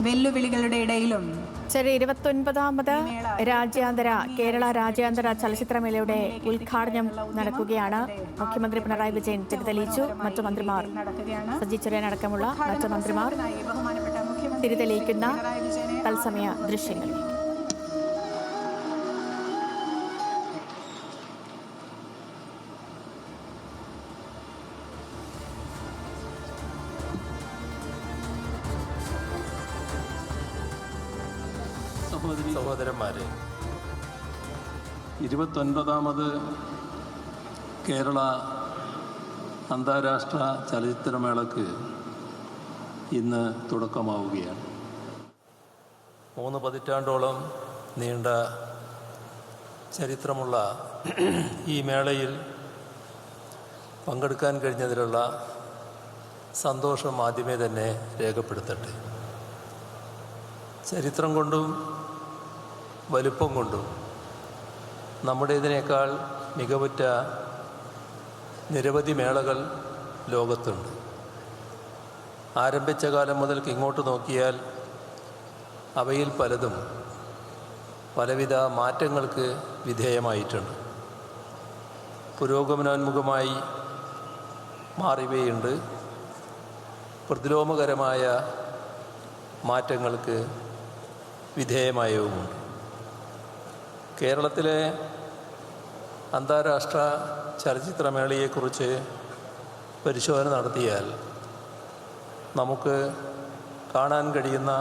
വെല്ലുവിളികളുടെ ഇടയിലും 29ാമത് കേരള രാജ്യാന്തര ചലച്ചിത്രമേളയുടെ ഉദ്ഘാടനം നടക്കുകയാണ്. മുഖ്യമന്ത്രി പിണറായി വിജയൻ തിരിതെളിയിച്ചു. മറ്റു മന്ത്രിമാർ സജി ചെറിയാൻ അടക്കമുള്ള മറ്റു മന്ത്രിമാർ തിരിതെളിയിക്കുന്ന തത്സമയ ദൃശ്യങ്ങൾ. സഹോദരന്മാരെ, 29ാമത് കേരള അന്താരാഷ്ട്ര ചലച്ചിത്രമേളയ്ക്ക് ഇന്ന് തുടക്കമാവുകയാണ്. 3 പതിറ്റാണ്ടോളം നീണ്ട ചരിത്രമുള്ള ഈ മേളയിൽ പങ്കെടുക്കാൻ കഴിഞ്ഞതിലുള്ള സന്തോഷം ആദ്യമേ തന്നെ രേഖപ്പെടുത്തട്ടെ. ചരിത്രം കൊണ്ടും വലുപ്പം കൊണ്ടും നമ്മുടേതിനേക്കാൾ മികവുറ്റ നിരവധി മേളകൾ ലോകത്തുണ്ട്. ആരംഭിച്ച കാലം മുതൽക്ക് ഇങ്ങോട്ട് നോക്കിയാൽ അവയിൽ പലതും പലവിധ മാറ്റങ്ങൾക്ക് വിധേയമായിട്ടുണ്ട്. പുരോഗമനോന്മുഖമായി മാറിയവയുണ്ട്, പ്രതിലോമകരമായ മാറ്റങ്ങൾക്ക് വിധേയമായവുമുണ്ട്. കേരളത്തിലെ അന്താരാഷ്ട്ര ചലച്ചിത്രമേളയെക്കുറിച്ച് പരിശോധന നടത്തിയാൽ നമുക്ക് കാണാൻ കഴിയുന്ന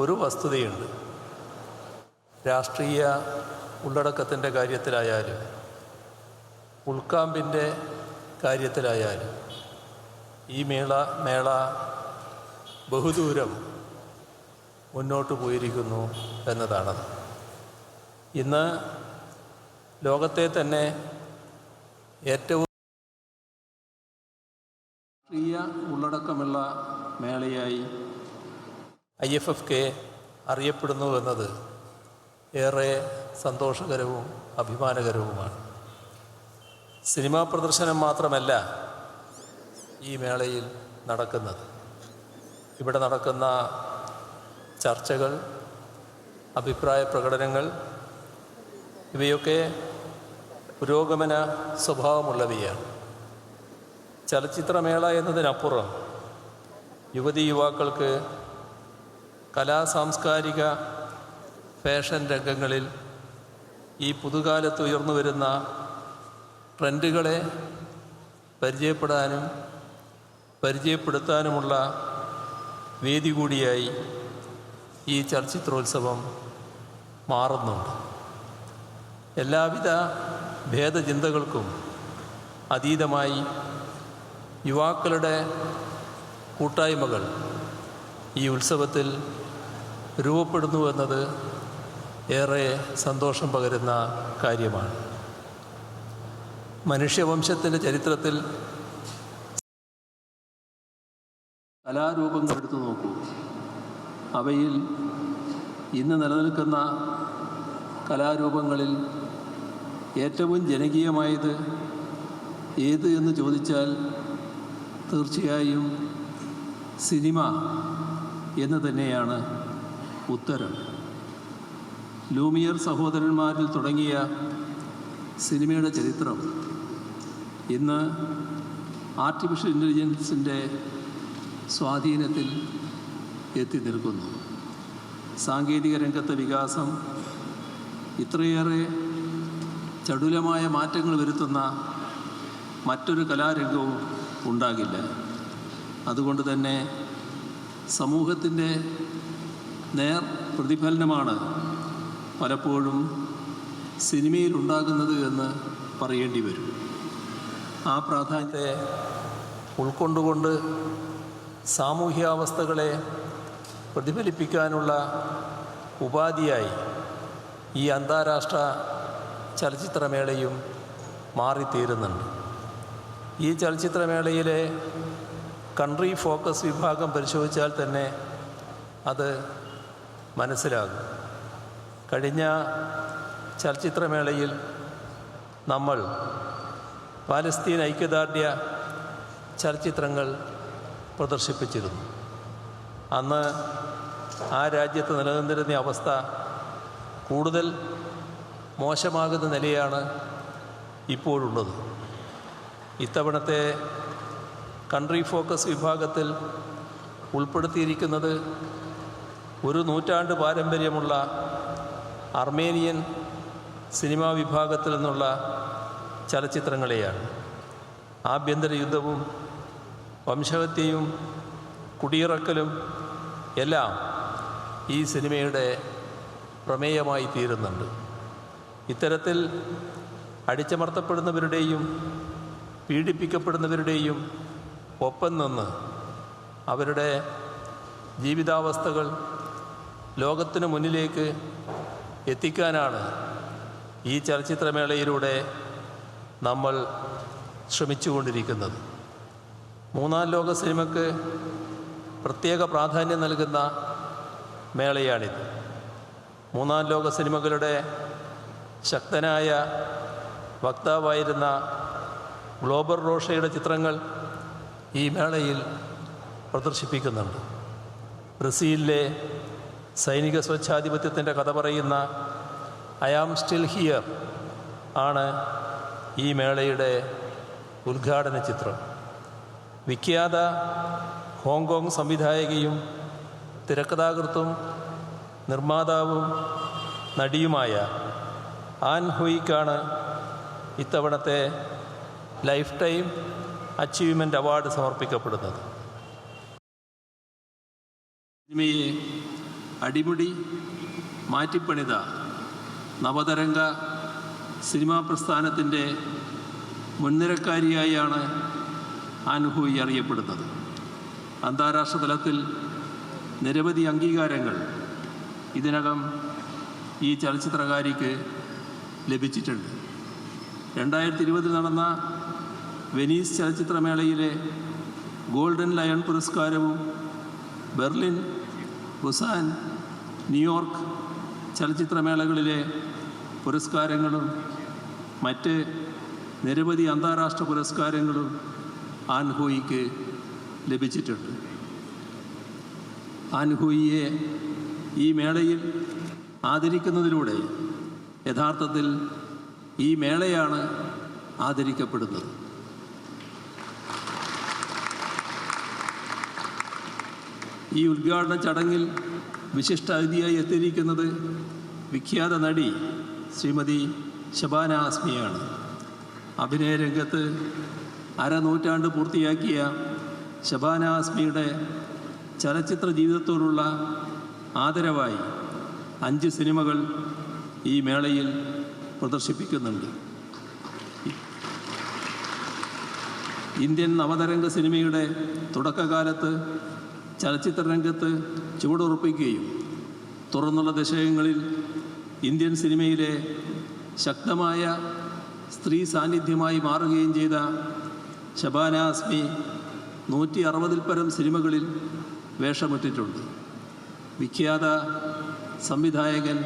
ഒരു വസ്തുതയുണ്ട്. രാഷ്ട്രീയ ഉള്ളടക്കത്തിൻ്റെ കാര്യത്തിലായാലും ഉൾക്കാമ്പിൻ്റെ കാര്യത്തിലായാലും ഈ മേള ബഹുദൂരം മുന്നോട്ട് പോയിരിക്കുന്നു എന്നതാണ്. ഇന്ന് ലോകത്തെ തന്നെ ഏറ്റവും രാഷ്ട്രീയ ഉള്ളടക്കമുള്ള മേളയായി IFFK അറിയപ്പെടുന്നു എന്നത് ഏറെ സന്തോഷകരവും അഭിമാനകരവുമാണ്. സിനിമാ പ്രദർശനം മാത്രമല്ല ഈ മേളയിൽ നടക്കുന്നത്. ഇവിടെ നടക്കുന്ന ചർച്ചകൾ, അഭിപ്രായ പ്രകടനങ്ങൾ ഇവയൊക്കെ പുരോഗമന സ്വഭാവമുള്ളവയാണ്. ചലച്ചിത്രമേള എന്നതിനപ്പുറം യുവതീ-യുവാക്കൾക്ക് സാംസ്കാരിക ഫാഷൻ രംഗങ്ങളിൽ ഈ പുതുകാലത്ത് ഉയർന്നു വരുന്ന ട്രെൻഡുകളെ പരിചയപ്പെടാനും പരിചയപ്പെടുത്താനുമുള്ള വേദി കൂടിയായി ഈ ചലച്ചിത്രോത്സവം മാറുന്നുണ്ട്. എല്ലാവിധ ഭേദചിന്തകൾക്കും അതീതമായി യുവാക്കളുടെ കൂട്ടായ്മകൾ ഈ ഉത്സവത്തിൽ രൂപപ്പെടുന്നു എന്നത് ഏറെ സന്തോഷം പകരുന്ന കാര്യമാണ്. മനുഷ്യവംശത്തിൻ്റെ ചരിത്രത്തിൽ കലാരൂപങ്ങൾ എടുത്തു നോക്കൂ. അവയിൽ ഇന്ന് നിലനിൽക്കുന്ന കലാരൂപങ്ങളിൽ ഏറ്റവും ജനകീയമായത് ഏത് എന്ന് ചോദിച്ചാൽ തീർച്ചയായും സിനിമ എന്ന് തന്നെയാണ് ഉത്തരം. ലൂമിയർ സഹോദരന്മാരിൽ തുടങ്ങിയ സിനിമയുടെ ചരിത്രം ഇന്ന് ആർട്ടിഫിഷ്യൽ ഇൻ്റലിജൻസിൻ്റെ സ്വാധീനത്തിൽ എത്തി നിൽക്കുന്നു. സാങ്കേതിക രംഗത്തെ വികാസം ഇത്രയേറെ ചടുലമായ മാറ്റങ്ങൾ വരുത്തുന്ന മറ്റൊരു കലാരംഗവും ഉണ്ടാകില്ല. അതുകൊണ്ട് തന്നെ സമൂഹത്തിൻ്റെ നേർ പ്രതിഫലനമാണ് പലപ്പോഴും സിനിമയിലുണ്ടാകുന്നത് എന്ന് പറയേണ്ടി വരും. ആ പ്രാധാന്യത്തെ ഉൾക്കൊണ്ടുകൊണ്ട് സാമൂഹ്യാവസ്ഥകളെ പ്രതിഫലിപ്പിക്കാനുള്ള ഉപാധിയായി ഈ അന്താരാഷ്ട്ര ചലച്ചിത്രമേളയും മാറിത്തീരുന്നുണ്ട്. ഈ ചലച്ചിത്രമേളയിലെ കൺട്രി ഫോക്കസ് വിഭാഗം പരിശോധിച്ചാൽ തന്നെ അത് മനസ്സിലാകും. കഴിഞ്ഞ ചലച്ചിത്രമേളയിൽ നമ്മൾ പാലസ്തീൻ ഐക്യദാർഢ്യ ചലച്ചിത്രങ്ങൾ പ്രദർശിപ്പിച്ചിരുന്നു. അന്ന് ആ രാജ്യത്ത് നിലനിന്നിരുന്ന അവസ്ഥ കൂടുതൽ മോശമാകുന്ന നിലയാണ് ഇപ്പോഴുള്ളത്. ഇത്തവണത്തെ കൺട്രി ഫോക്കസ് വിഭാഗത്തിൽ ഉൾപ്പെടുത്തിയിരിക്കുന്നത് ഒരു നൂറ്റാണ്ട് പാരമ്പര്യമുള്ള അർമേനിയൻ സിനിമാ വിഭാഗത്തിൽ നിന്നുള്ള ചലച്ചിത്രങ്ങളെയാണ്. ആഭ്യന്തര യുദ്ധവും വംശഹത്യയും കുടിയിറക്കലും എല്ലാം ഈ സിനിമയുടെ പ്രമേയമായി തീരുന്നുണ്ട്. ഇത്തരത്തിൽ അടിച്ചമർത്തപ്പെടുന്നവരുടെയും പീഡിപ്പിക്കപ്പെടുന്നവരുടെയും ഒപ്പം നിന്ന് അവരുടെ ജീവിതാവസ്ഥകൾ ലോകത്തിന് മുന്നിലേക്ക് എത്തിക്കാനാണ് ഈ ചലച്ചിത്രമേളയിലൂടെ നമ്മൾ ശ്രമിച്ചുകൊണ്ടിരിക്കുന്നത്. മൂന്നാം ലോക സിനിമയ്ക്ക് പ്രത്യേക പ്രാധാന്യം നൽകുന്ന മേളയാണിത്. മൂന്നാം ലോക സിനിമകളുടെ ശക്തനായ വക്താവായിരുന്ന ഗ്ലോബർ റോഷയുടെ ചിത്രങ്ങൾ ഈ മേളയിൽ പ്രദർശിപ്പിക്കുന്നുണ്ട്. ബ്രസീലിലെ സൈനിക സ്വച്ഛാധിപത്യത്തിൻ്റെ കഥ പറയുന്ന ഐ ആം സ്റ്റിൽ ഹിയർ ആണ് ഈ മേളയുടെ ഉദ്ഘാടന ചിത്രം. വിഖ്യാത ഹോങ്കോങ് സംവിധായകയും തിരക്കഥാകൃത്തും നിർമ്മാതാവും നടിയുമായ ആൻ ഹുയിക്കാണ് ഇത്തവണത്തെ ലൈഫ് ടൈം അച്ചീവ്മെൻ്റ് അവാർഡ് സമർപ്പിക്കപ്പെടുന്നത്. സിനിമയെ അടിമുടി മാറ്റിപ്പണിത നവതരംഗ സിനിമാ പ്രസ്ഥാനത്തിൻ്റെ മുൻനിരക്കാരിയായാണ് ആൻ ഹുയി അറിയപ്പെടുന്നത്. അന്താരാഷ്ട്ര തലത്തിൽ നിരവധി അംഗീകാരങ്ങൾ ഇതിനകം ഈ ചലച്ചിത്രകാരിക്ക് ലഭിച്ചിട്ടുണ്ട്. 2020 നടന്ന വെനീസ് ചലച്ചിത്രമേളയിലെ ഗോൾഡൻ ലയൺ പുരസ്കാരവും ബെർലിൻ, ബുസാൻ, ന്യൂയോർക്ക് ചലച്ചിത്രമേളകളിലെ പുരസ്കാരങ്ങളും മറ്റ് നിരവധി അന്താരാഷ്ട്ര പുരസ്കാരങ്ങളും ആൻ ഹുയിക്ക് ലഭിച്ചിട്ടുണ്ട്. ആൻ ഹുയിയെ ഈ മേളയിൽ ആദരിക്കുന്നതിലൂടെ യഥാർത്ഥത്തിൽ ഈ മേളയാണ് ആദരിക്കപ്പെടുന്നത്. ഈ ഉദ്ഘാടന ചടങ്ങിൽ വിശിഷ്ട അതിഥിയായി എത്തിയിരിക്കുന്നത് വിഖ്യാത നടി ശ്രീമതി ശബാന ആസ്മിയാണ്. അഭിനയ രംഗത്ത് അരനൂറ്റാണ്ട് പൂർത്തിയാക്കിയ ശബാന ആസ്മിയുടെ ചലച്ചിത്ര ജീവിതത്തോടുള്ള ആദരവായി 5 സിനിമകൾ ഈ മേളയിൽ പ്രദർശിപ്പിക്കുന്നുണ്ട്. ഇന്ത്യൻ നവതരംഗ സിനിമയുടെ തുടക്കകാലത്ത് ചലച്ചിത്ര രംഗത്ത് ചുവടുറപ്പിക്കുകയും തുറന്നുള്ള ദശകങ്ങളിൽ ഇന്ത്യൻ സിനിമയിലെ ശക്തമായ സ്ത്രീ സാന്നിധ്യമായി മാറുകയും ചെയ്ത ശബാന ആസ്മി 160-ൽ പരം സിനിമകളിൽ വേഷമിട്ടിട്ടുണ്ട്. വിഖ്യാത സംവിധായകൻ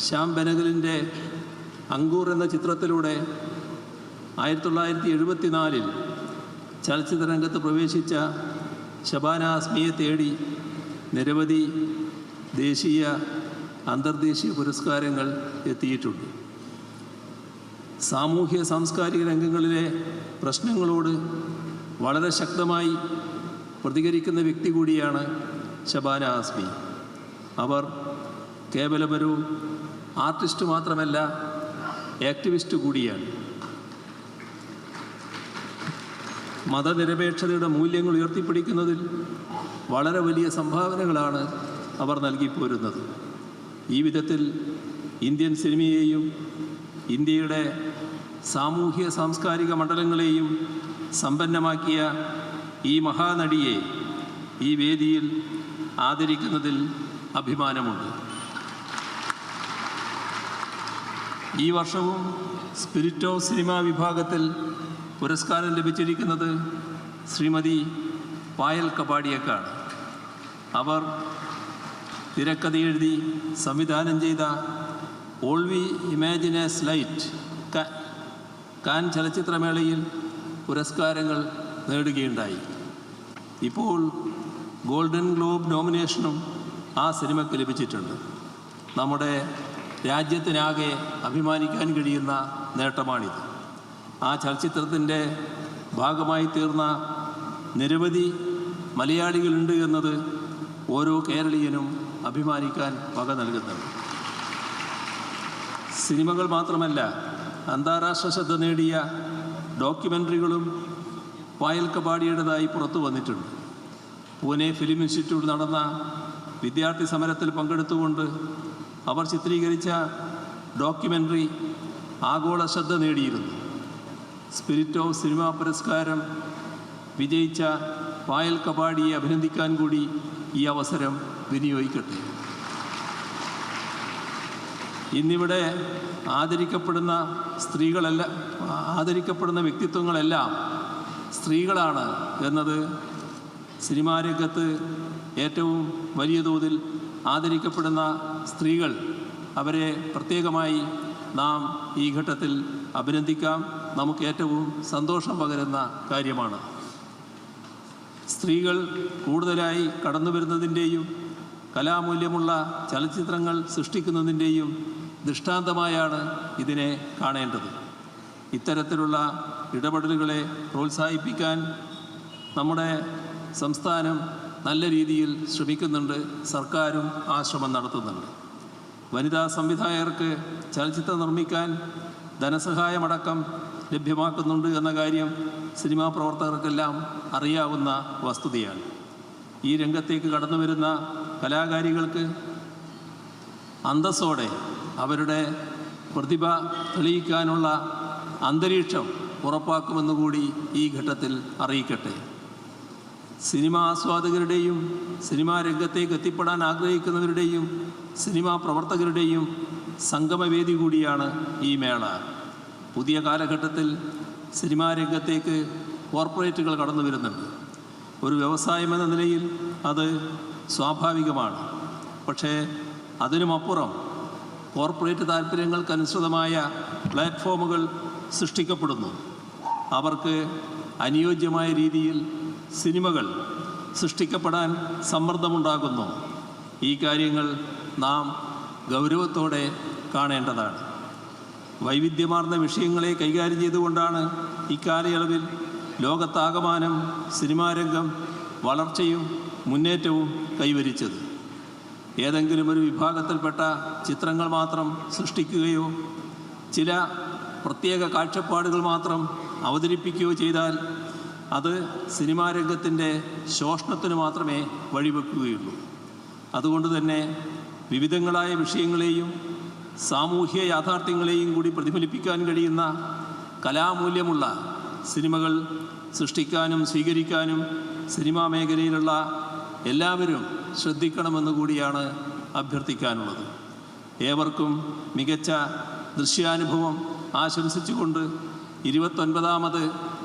ശ്യാം ബെനഗലിൻ്റെ അങ്കൂർ എന്ന ചിത്രത്തിലൂടെ 1974-ൽ ചലച്ചിത്ര രംഗത്ത് പ്രവേശിച്ച ശബാന ആസ്മിയെ തേടി നിരവധി ദേശീയ അന്തർദേശീയ പുരസ്കാരങ്ങൾ എത്തിയിട്ടുണ്ട്. സാമൂഹ്യ സാംസ്കാരിക രംഗങ്ങളിലെ പ്രശ്നങ്ങളോട് വളരെ ശക്തമായി പ്രതികരിക്കുന്ന വ്യക്തി കൂടിയാണ് ശബാന ആസ്മി. അവർ കേവലമൊരു ആർട്ടിസ്റ്റ് മാത്രമല്ല, ആക്ടിവിസ്റ്റ് കൂടിയാണ്. മതനിരപേക്ഷതയുടെ മൂല്യങ്ങൾ ഉയർത്തിപ്പിടിക്കുന്നതിൽ വളരെ വലിയ സംഭാവനകളാണ് അവർ നൽകിപ്പോരുന്നത്. ഈ വിധത്തിൽ ഇന്ത്യൻ സിനിമയെയും ഇന്ത്യയുടെ സാമൂഹ്യ സാംസ്കാരിക മണ്ഡലങ്ങളെയും സമ്പന്നമാക്കിയ ഈ മഹാനടിയെ ഈ വേദിയിൽ ആദരിക്കുന്നതിൽ അഭിമാനമുണ്ട്. ഈ വർഷവും സ്പിരിറ്റ് ഓഫ് സിനിമ വിഭാഗത്തിൽ പുരസ്കാരം ലഭിച്ചിരിക്കുന്നത് ശ്രീമതി പായൽ കപാടിയക്കാണ്. അവർ തിരക്കഥ എഴുതി സംവിധാനം ചെയ്ത all we imagine as light Cannes ചലച്ചിത്രമേളയിൽ പുരസ്കാരങ്ങൾ നേടുകയുണ്ടായി. ഇപ്പോൾ ഗോൾഡൻ ഗ്ലോബ് നോമിനേഷനും ആ സിനിമയ്ക്ക് ലഭിച്ചിട്ടുണ്ട്. നമ്മുടെ രാജ്യത്തിനാകെ അഭിമാനിക്കാൻ കഴിയുന്ന നേട്ടമാണിത്. ആ ചലച്ചിത്രത്തിൻ്റെ ഭാഗമായി തീർന്ന നിരവധി മലയാളികളുണ്ട് എന്നത് ഓരോ കേരളീയനും അഭിമാനിക്കാൻ വക നൽകുന്നുണ്ട്. സിനിമകൾ മാത്രമല്ല, അന്താരാഷ്ട്ര ശ്രദ്ധ നേടിയ ഡോക്യുമെൻ്ററികളും പായൽ കപാടിയുടേതായി പുറത്തു വന്നിട്ടുണ്ട്. പൂനെ ഫിലിം ഇൻസ്റ്റിറ്റ്യൂട്ട് നടന്ന വിദ്യാർത്ഥി സമരത്തിൽ പങ്കെടുത്തുകൊണ്ട് അവർ ചിത്രീകരിച്ച ഡോക്യുമെൻ്ററി ആഗോള ശ്രദ്ധ നേടിയിരുന്നു. സ്പിരിറ്റ് ഓഫ് സിനിമ പുരസ്കാരം വിജയിച്ച പായൽ കപാടിയെ അഭിനന്ദിക്കാൻ കൂടി ഈ അവസരം വിനിയോഗിക്കട്ടെ. ഇന്നിവിടെ ആദരിക്കപ്പെടുന്ന വ്യക്തിത്വങ്ങളെല്ലാം സ്ത്രീകളാണ് എന്നത് സിനിമാ രംഗത്ത് ഏറ്റവും വലിയ തോതിൽ ആദരിക്കപ്പെടുന്ന സ്ത്രീകൾ, അവരെ പ്രത്യേകമായി നാം ഈ ഘട്ടത്തിൽ അഭിനന്ദിക്കാം. നമുക്ക് ഏറ്റവും സന്തോഷം പകരുന്ന കാര്യമാണ്. സ്ത്രീകൾ കൂടുതലായി കടന്നു വരുന്നതിൻ്റെയും കലാമൂല്യമുള്ള ചലച്ചിത്രങ്ങൾ സൃഷ്ടിക്കുന്നതിൻ്റെയും ദൃഷ്ടാന്തമായാണ് ഇതിനെ കാണേണ്ടത്. ഇത്തരത്തിലുള്ള ഇടപെടലുകളെ പ്രോത്സാഹിപ്പിക്കാൻ നമ്മുടെ സംസ്ഥാനം നല്ല രീതിയിൽ ശ്രമിക്കുന്നുണ്ട്. സർക്കാരും ആ ശ്രമം നടത്തുന്നുണ്ട്. വനിതാ സംവിധായകർക്ക് ചലച്ചിത്രം നിർമ്മിക്കാൻ ധനസഹായമടക്കം ലഭ്യമാക്കുന്നുണ്ട് എന്ന കാര്യം സിനിമാ പ്രവർത്തകർക്കെല്ലാം അറിയാവുന്ന വസ്തുതയാണ്. ഈ രംഗത്തേക്ക് കടന്നു വരുന്ന കലാകാരികൾക്ക് അന്തസ്സോടെ അവരുടെ പ്രതിഭ തെളിയിക്കാനുള്ള അന്തരീക്ഷം ഉറപ്പാക്കുമെന്നുകൂടി ഈ ഘട്ടത്തിൽ അറിയിക്കട്ടെ. സിനിമാ ആസ്വാദകരുടെയും സിനിമാ രംഗത്തേക്ക് എത്തിപ്പെടാൻ ആഗ്രഹിക്കുന്നവരുടെയും സിനിമാ പ്രവർത്തകരുടെയും സംഗമവേദി കൂടിയാണ് ഈ മേള. പുതിയ കാലഘട്ടത്തിൽ സിനിമാ രംഗത്തേക്ക് കോർപ്പറേറ്റുകൾ കടന്നു വരുന്നുണ്ട്. ഒരു വ്യവസായമെന്ന നിലയിൽ അത് സ്വാഭാവികമാണ്. പക്ഷേ അതിനുമപ്പുറം കോർപ്പറേറ്റ് താല്പര്യങ്ങൾക്കനുസൃതമായ പ്ലാറ്റ്ഫോമുകൾ സൃഷ്ടിക്കപ്പെടുന്നു. അവർക്ക് അനുയോജ്യമായ രീതിയിൽ സിനിമകൾ സൃഷ്ടിക്കപ്പെടാൻ സമ്മർദ്ദമുണ്ടാകുന്നു. ഈ കാര്യങ്ങൾ നാം ഗൗരവത്തോടെ കാണേണ്ടതാണ്. വൈവിധ്യമാർന്ന വിഷയങ്ങളെ കൈകാര്യം ചെയ്തുകൊണ്ടാണ് ഇക്കാലയളവിൽ ലോകത്താകമാനം സിനിമാ രംഗം വളർച്ചയും മുന്നേറ്റവും കൈവരിച്ചത്. ഏതെങ്കിലും ഒരു വിഭാഗത്തിൽപ്പെട്ട ചിത്രങ്ങൾ മാത്രം സൃഷ്ടിക്കുകയോ ചില പ്രത്യേക കാഴ്ചപ്പാടുകൾ മാത്രം അവതരിപ്പിക്കുകയോ ചെയ്താൽ അത് സിനിമാ രംഗത്തിൻ്റെ ശോഷണത്തിന് മാത്രമേ വഴിവെക്കുകയുള്ളൂ. അതുകൊണ്ട് തന്നെ വിവിധങ്ങളായ വിഷയങ്ങളെയും സാമൂഹ്യ യാഥാർത്ഥ്യങ്ങളെയും കൂടി പ്രതിഫലിപ്പിക്കാൻ കഴിയുന്ന കലാമൂല്യമുള്ള സിനിമകൾ സൃഷ്ടിക്കാനും സ്വീകരിക്കാനും സിനിമാ മേഖലയിലുള്ള എല്ലാവരും ശ്രദ്ധിക്കണമെന്ന് കൂടിയാണ് അഭ്യർത്ഥിക്കാനുള്ളത്. ഏവർക്കും മികച്ച ദൃശ്യാനുഭവം ആശംസിച്ചുകൊണ്ട് 29ാമത്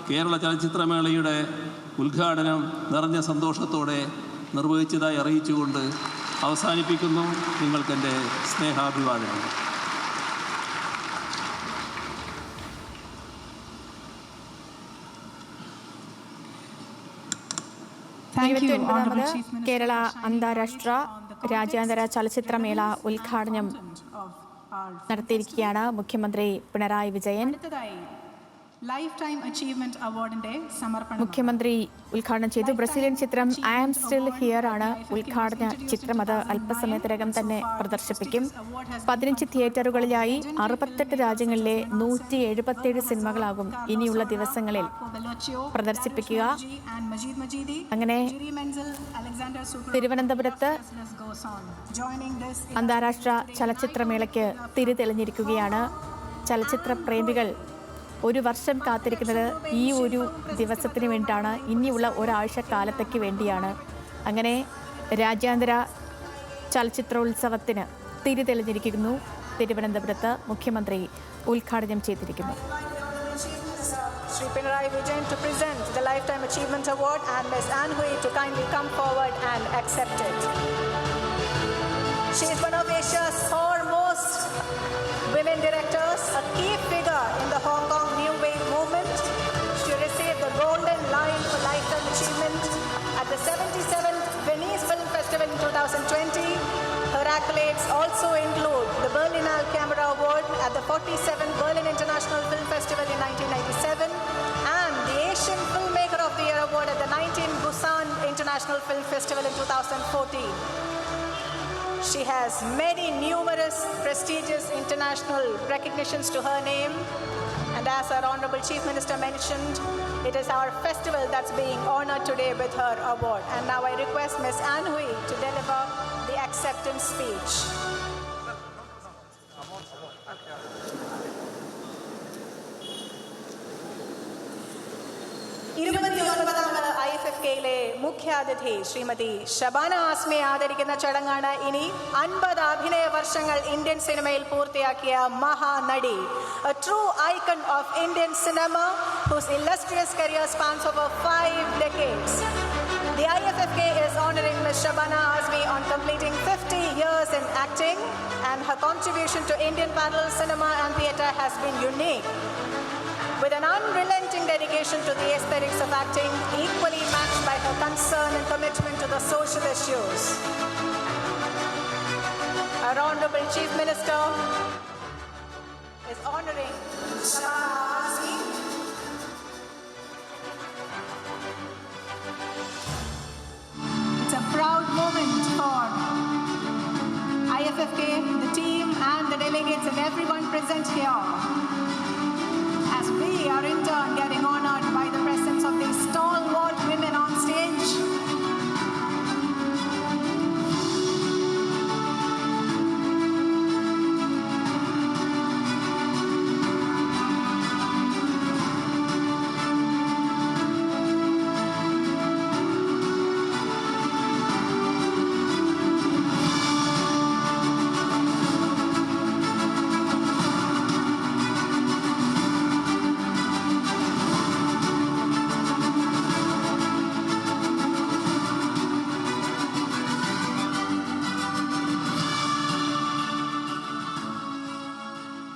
കേരള ചലച്ചിത്രമേളയുടെ ഉദ്ഘാടനം നിറഞ്ഞ സന്തോഷത്തോടെ നിർവഹിച്ചതായി അറിയിച്ചുകൊണ്ട് അവസാനിപ്പിക്കുന്നു. നിങ്ങൾക്കെൻ്റെ സ്നേഹാഭിവാദനങ്ങൾ. കേരള അന്താരാഷ്ട്ര രാജ്യാന്തര ചലച്ചിത്രമേള ഉദ്ഘാടനം നടത്തിയിരിക്കുകയാണ് മുഖ്യമന്ത്രി Pinarayi Vijayan. Lifetime achievement അവാർഡിന്റെ സമർപ്പണം മുഖ്യമന്ത്രി ഉദ്ഘാടനം ചെയ്തു. ബ്രസീലിയൻ ചിത്രം ഐ ആം സ്റ്റിൽ ഹിയർ ആണ് ഉദ്ഘാടന ചിത്രം. അത് അല്പസമയത്തിനകം തന്നെ പ്രദർശിപ്പിക്കും. 15 തിയേറ്ററുകളിലായി 68 രാജ്യങ്ങളിലെ 177 സിനിമകളാകും ഇനിയുള്ള ദിവസങ്ങളിൽ പ്രദർശിപ്പിക്കുക. അങ്ങനെ തിരുവനന്തപുരത്ത് അന്താരാഷ്ട്ര ചലച്ചിത്രമേളയ്ക്ക് തിരിതെളിഞ്ഞിരിക്കുകയാണ്. ചലച്ചിത്ര പ്രേമികൾ ഒരു വർഷം കാത്തിരിക്കുന്നത് ഈ ഒരു ദിവസത്തിന് വേണ്ടിയാണ്. ഇനിയുള്ള ഒരാഴ്ച കാലത്തേക്ക് വേണ്ടിയാണ്. അങ്ങനെ രാജ്യാന്തര ചലച്ചിത്രോത്സവത്തിന് തിരിതെളിഞ്ഞിരിക്കുന്നു. തിരുവനന്തപുരത്ത് മുഖ്യമന്ത്രി ഉദ്ഘാടനം ചെയ്തിരിക്കുന്നു. Shri Pinarayi Vijayan to present the Lifetime Achievement Award and Ms. Ann Hui to kindly come forward and accept it. She is one of Asia's foremost women directors, a key figure in the Hong Kong New Wave movement. She received the Golden Lion for Lifetime Achievement at the 77th 47th Berlin International Film Festival in 1997 and the Asian Filmmaker of the Year Award at the 19th Busan International Film Festival in 2014. She has many numerous prestigious international recognitions to her name. And as our Honorable Chief Minister mentioned, it is our festival that's being honored today with her award. And now I request Ms. Ann Hui to deliver the acceptance speech. IFFK-യിലെ മുഖ്യാതിഥി ശ്രീമതി ഷബാന ആസ്മിയെ ആദരിക്കുന്ന ചടങ്ങാണ് ഇനി. 50 അഭിനയ വർഷങ്ങൾ Indian സിനിമയിൽ പൂർത്തിയാക്കിയ Mahanati, a true icon of Indian cinema whose illustrious career spans over 5 decades. The IFFK is honoring Ms. Shabana Azmi on completing 50 years in acting, and her contribution to Indian parallel cinema and theatre has been unique. With an unrelenting dedication to the aesthetics of acting, equally matched by her concern and commitment to the social issues. Our Honorable Chief Minister is honoring Shabana Azmi. It's a proud moment for IFFK, the team and the delegates and everyone present here.